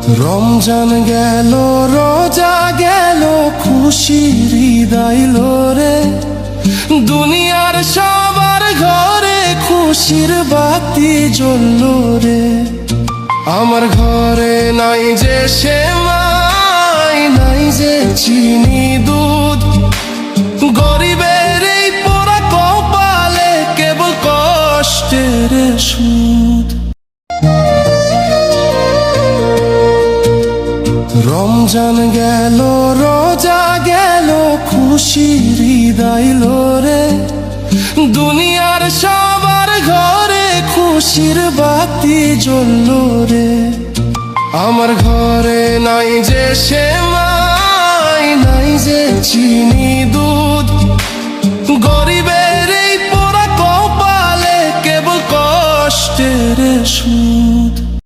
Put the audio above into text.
রমজান গেল, রোজা গেল, খুশির ঈদ আইলো রে। দুনিয়ার সবার ঘরে খুশির বাতি জ্বললো রে। আমার ঘরে নাই যে সেমাই, নাই যে চিনি দুধ, গরিবের এই পোড়া কপালে কেবল কষ্টের সুদ। রমজান গেল, রোজা গেল, খুশির ঈদ আইলো রে। দুনিয়ার সবার ঘরে খুশির বাতি জ্বললো রে। আমার ঘরে নাই যে সেমাই, নাই যে চিনি দুধ, গরিবের এই পোড়া কপালে কেবল কষ্টের সুদ।